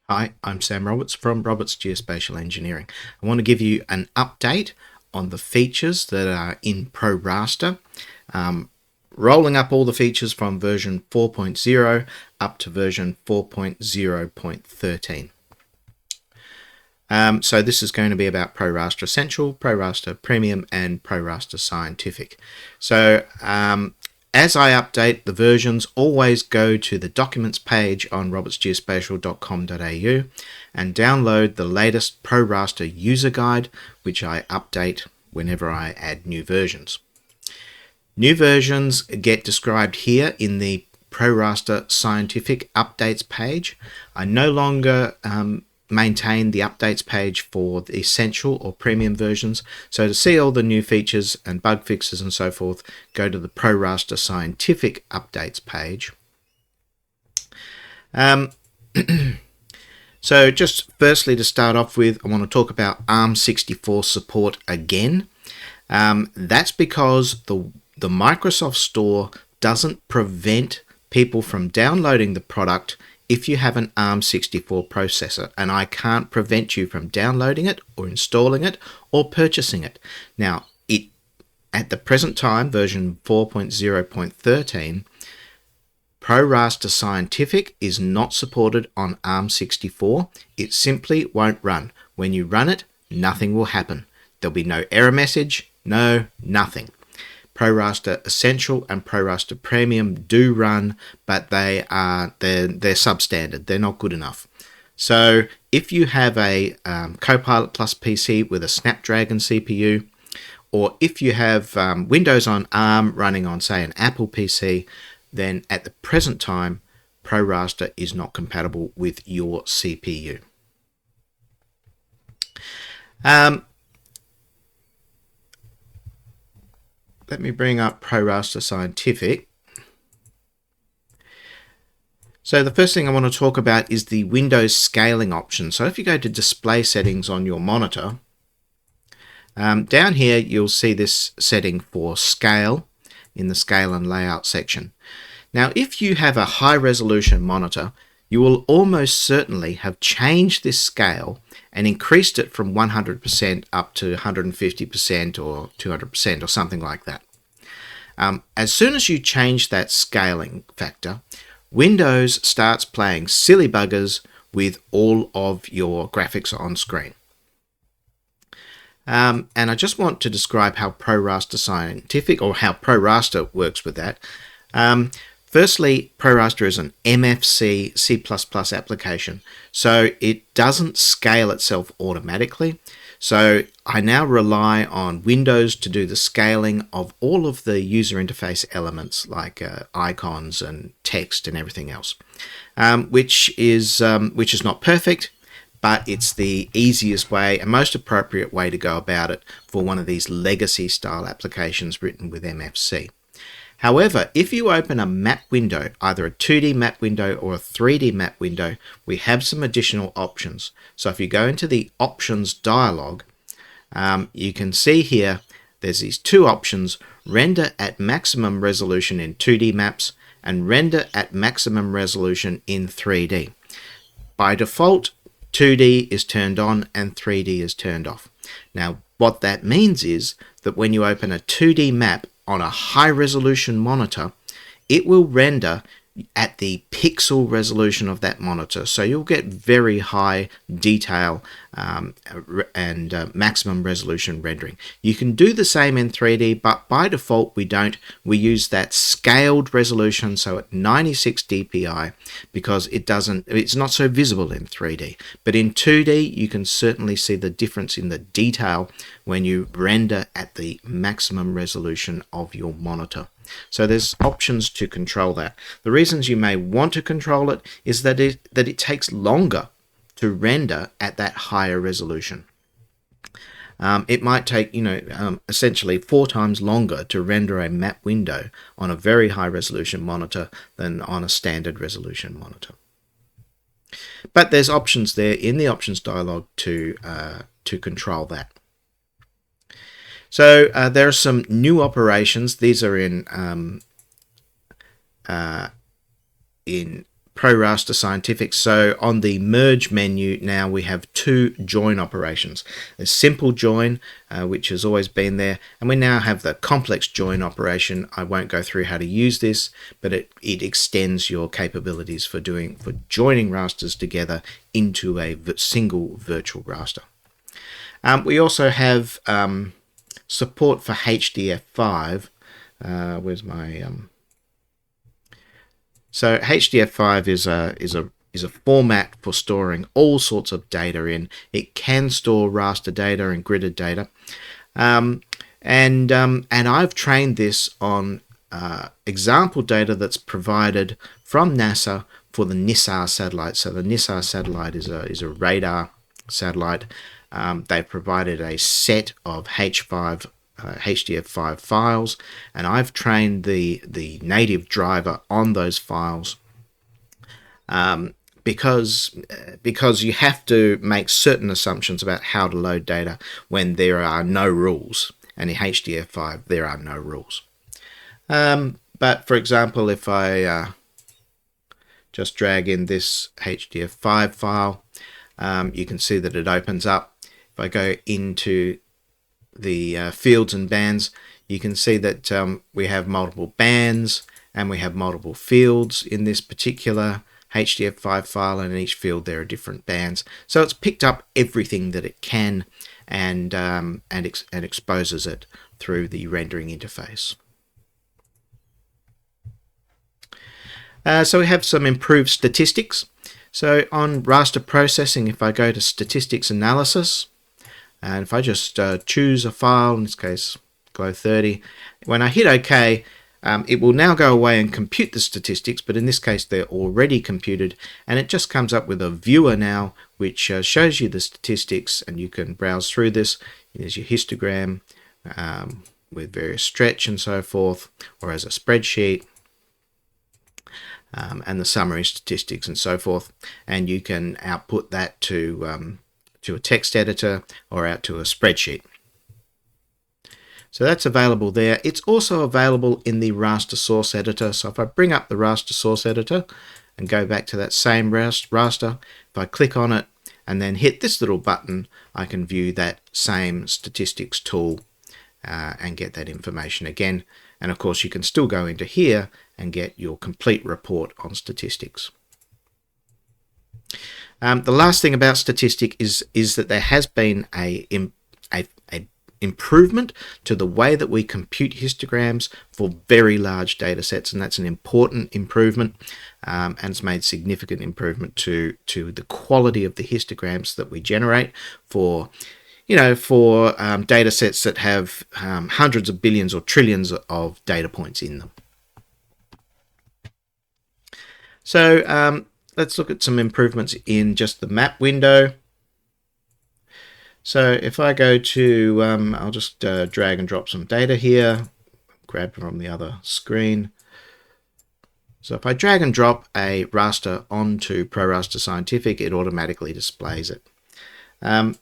Hi, I'm Sam Roberts from Roberts Geospatial Engineering. I want to give you an update on the features that are in ProRaster, rolling up all the features from version 4.0 up to version 4.0.13. So this is going to be about ProRaster Essential, ProRaster Premium, and ProRaster Scientific. So as I update the versions, always go to the documents page on robertsgeospatial.com.au and download the latest ProRaster user guide, which I update whenever I add new versions. New versions get described here in the ProRaster Scientific Updates page. I no longer maintain the updates page for the essential or premium versions. So to see all the new features and bug fixes and so forth, go to the ProRaster Scientific Updates page. So just firstly to start off with, I want to talk about ARM64 support again. That's because the Microsoft Store doesn't prevent people from downloading the product if you have an ARM64 processor, and I can't prevent you from downloading it or installing it or purchasing it. Now, at the present time, version 4.0.13, ProRaster Scientific is not supported on ARM64. It simply won't run. When you run it, nothing will happen. There'll be no error message, nothing. ProRaster Essential and ProRaster Premium do run, but they're substandard. They're not good enough. So if you have a Copilot Plus PC with a Snapdragon CPU, or if you have Windows on ARM running on, say, an Apple PC, then at the present time, ProRaster is not compatible with your CPU. Let me bring up ProRaster Scientific. So the first thing I want to talk about is the Windows scaling option. So if you go to display settings on your monitor, down here you'll see this setting for scale in the scale and layout section. Now if you have a high resolution monitor, you will almost certainly have changed this scale and increased it from 100% up to 150% or 200% or something like that. As soon as you change that scaling factor, Windows starts playing silly buggers with all of your graphics on screen. And I just want to describe how ProRaster Scientific, or how ProRaster works with that. Firstly, ProRaster is an MFC C++ application, so it doesn't scale itself automatically. So I now rely on Windows to do the scaling of all of the user interface elements like icons and text and everything else, which is not perfect, but it's the easiest way and most appropriate way to go about it for one of these legacy style applications written with MFC. However, if you open a map window, either a 2D map window or a 3D map window, we have some additional options. So if you go into the options dialog, you can see here there's these two options: render at maximum resolution in 2D maps and render at maximum resolution in 3D. By default, 2D is turned on and 3D is turned off. Now, what that means is that when you open a 2D map on a high resolution monitor, it will render at the pixel resolution of that monitor. So you'll get very high detail and maximum resolution rendering. You can do the same in 3D, but by default we don't. We use that scaled resolution, so at 96 dpi, because it's not so visible in 3D. But in 2D you can certainly see the difference in the detail when you render at the maximum resolution of your monitor. So there's options to control that. The reasons you may want to control it is that it takes longer to render at that higher resolution. It might take essentially 4 times longer to render a map window on a very high resolution monitor than on a standard resolution monitor. But there's options there in the options dialog to control that. So there are some new operations. These are in ProRaster Scientific. So on the merge menu now we have two join operations. A simple join, which has always been there, and we now have the complex join operation. I won't go through how to use this, but it extends your capabilities for joining rasters together into a single virtual raster. We also have support for HDF5. Where's my So HDF5 is a format for storing all sorts of data in. It can store raster data and gridded data, and I've trained this on example data that's provided from NASA for the NISAR satellite. So the NISAR satellite is a radar satellite. They've provided a set of HDF5 files, and I've trained the native driver on those files because you have to make certain assumptions about how to load data when there are no rules, and in HDF5 there are no rules. But for example, if I just drag in this HDF5 file, you can see that it opens up. If I go into the fields and bands, you can see that we have multiple bands and we have multiple fields in this particular HDF5 file, and in each field there are different bands. So it's picked up everything that it can and exposes it through the rendering interface. So we have some improved statistics. So on raster processing, if I go to statistics analysis, and if I just choose a file, in this case Glow30, when I hit OK, it will now go away and compute the statistics, but in this case they're already computed, and it just comes up with a viewer now which shows you the statistics, and you can browse through this. There's your histogram with various stretch and so forth, or as a spreadsheet, and the summary statistics and so forth, and you can output that to a text editor or out to a spreadsheet. So that's available there. It's also available in the raster source editor. So if I bring up the raster source editor and go back to that same raster, if I click on it and then hit this little button, I can view that same statistics tool and get that information again. And of course you can still go into here and get your complete report on statistics. The last thing about statistic is that there has been a improvement to the way that we compute histograms for very large data sets, and that's an important improvement, and it's made significant improvement to the quality of the histograms that we generate for data sets that have hundreds of billions or trillions of data points in them. So let's look at some improvements in just the map window. So if I go to, I'll just drag and drop some data here, grab from the other screen. So if I drag and drop a raster onto ProRaster Scientific, it automatically displays it. Now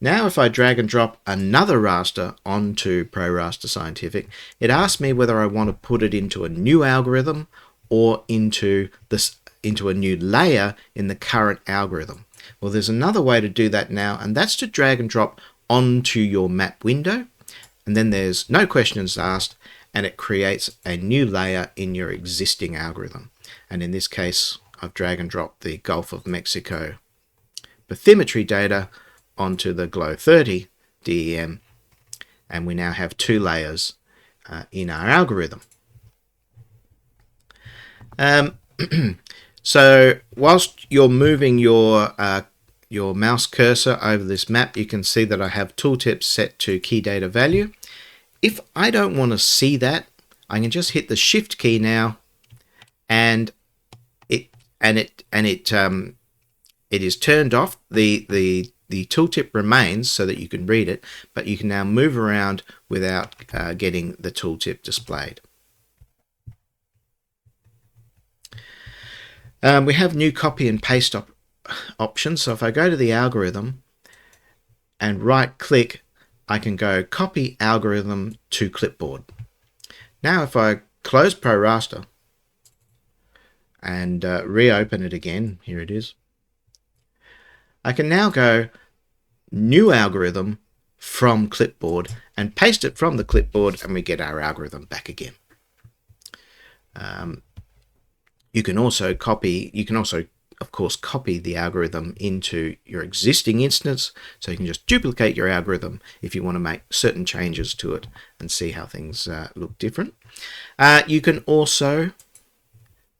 if I drag and drop another raster onto ProRaster Scientific, it asks me whether I want to put it into a new algorithm or into a new layer in the current algorithm. Well, there's another way to do that now, and that's to drag and drop onto your map window, and then there's no questions asked, and it creates a new layer in your existing algorithm. And in this case, I've drag and dropped the Gulf of Mexico bathymetry data onto the Glow30 DEM, and we now have two layers in our algorithm. So whilst you're moving your mouse cursor over this map, you can see that I have tooltips set to key data value. If I don't want to see that, I can just hit the Shift key now, and it is turned off. The tooltip remains so that you can read it, but you can now move around without getting the tooltip displayed. We have new copy and paste options. So if I go to the algorithm and right click, I can go copy algorithm to clipboard. Now if I close ProRaster and reopen it again, here it is, I can now go new algorithm from clipboard and paste it from the clipboard, and we get our algorithm back again. You can also of course copy the algorithm into your existing instance, so you can just duplicate your algorithm if you want to make certain changes to it and see how things look different. You can also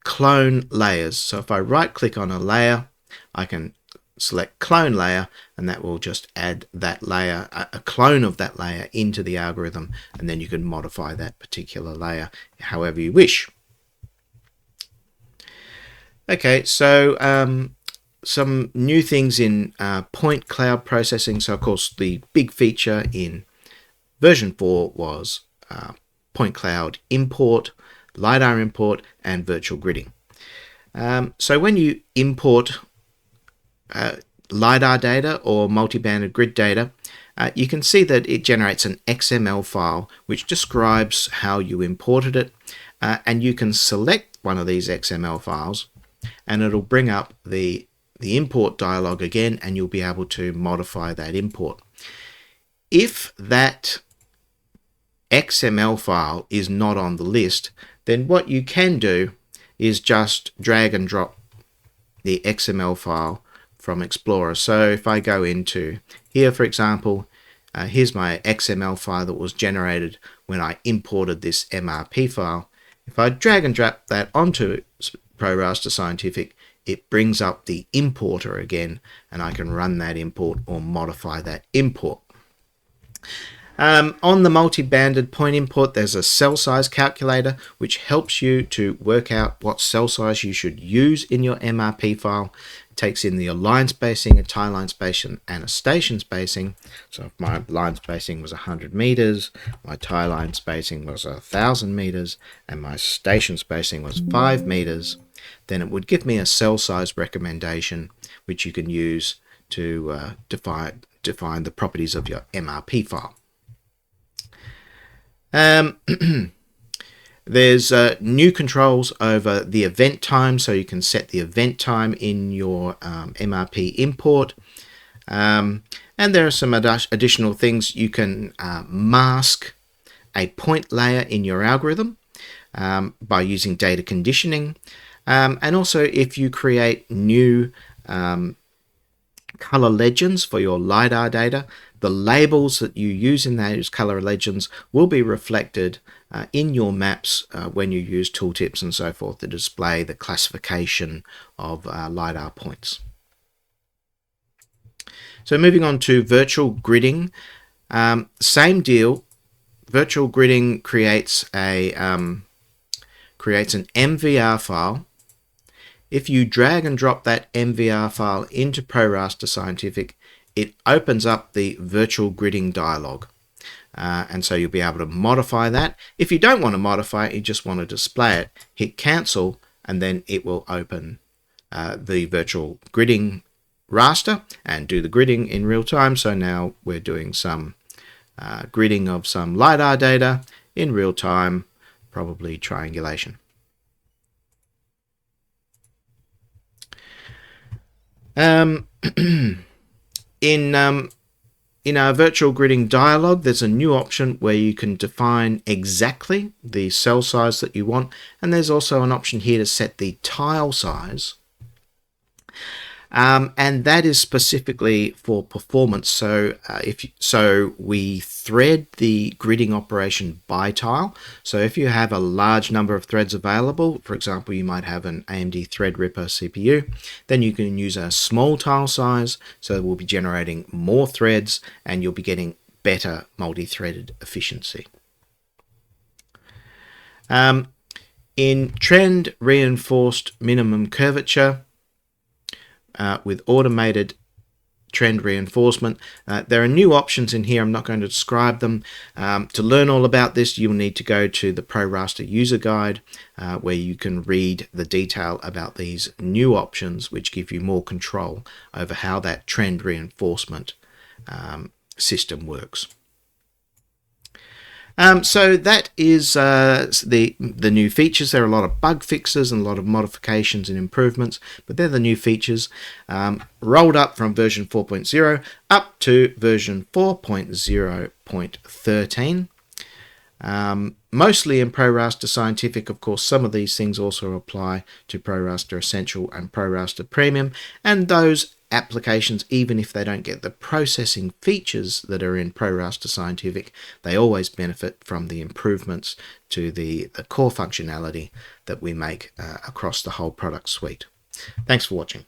clone layers. So if I right click on a layer, I can select clone layer, and that will just add that layer, a clone of that layer, into the algorithm, and then you can modify that particular layer however you wish. Okay, so some new things in point cloud processing. So of course the big feature in version 4 was point cloud import, LiDAR import, and virtual gridding. So when you import LiDAR data or multi-banded grid data, you can see that it generates an XML file which describes how you imported it, and you can select one of these XML files and it'll bring up the import dialog again, and you'll be able to modify that import. If that XML file is not on the list, then what you can do is just drag and drop the XML file from Explorer. So if I go into here, for example, here's my XML file that was generated when I imported this MRP file. If I drag and drop that onto ProRaster Scientific, it brings up the importer again, and I can run that import or modify that import. On the multi-banded point import, there's a cell size calculator which helps you to work out what cell size you should use in your MRP file. It takes in the line spacing, a tie line spacing, and a station spacing. So if my line spacing was 100 meters, my tie line spacing was 1,000 meters, and my station spacing was 5 meters, then it would give me a cell size recommendation which you can use to define the properties of your MRP file. There's new controls over the event time, so you can set the event time in your MRP import, and there are some additional things. You can mask a point layer in your algorithm by using data conditioning, and also if you create new color legends for your LiDAR data, the labels that you use in those color legends will be reflected in your maps when you use tooltips and so forth to display the classification of LiDAR points. So moving on to virtual gridding, same deal. Virtual gridding creates an MVR file. If you drag and drop that MVR file into ProRaster Scientific, it opens up the virtual gridding dialog. And so you'll be able to modify that. If you don't want to modify it, you just want to display it, hit cancel, and then it will open the virtual gridding raster and do the gridding in real time. So now we're doing some gridding of some LiDAR data in real time, probably triangulation. In our virtual gridding dialog, there's a new option where you can define exactly the cell size that you want, and there's also an option here to set the tile size, and that is specifically for performance. So we thread the gridding operation by tile. So if you have a large number of threads available, for example, you might have an AMD Threadripper CPU, then you can use a small tile size, so we'll be generating more threads and you'll be getting better multi-threaded efficiency. In trend reinforced minimum curvature, with automated trend reinforcement, there are new options in here. I'm not going to describe them. To learn all about this, you'll need to go to the ProRaster user guide, where you can read the detail about these new options which give you more control over how that trend reinforcement system works. So that is the new features. There are a lot of bug fixes and a lot of modifications and improvements, but they're the new features rolled up from version 4.0 up to version 4.0.13. Mostly in ProRaster Scientific. Of course, some of these things also apply to ProRaster Essential and ProRaster Premium, and those applications, even if they don't get the processing features that are in ProRaster Scientific, they always benefit from the improvements to the core functionality that we make across the whole product suite. Thanks for watching.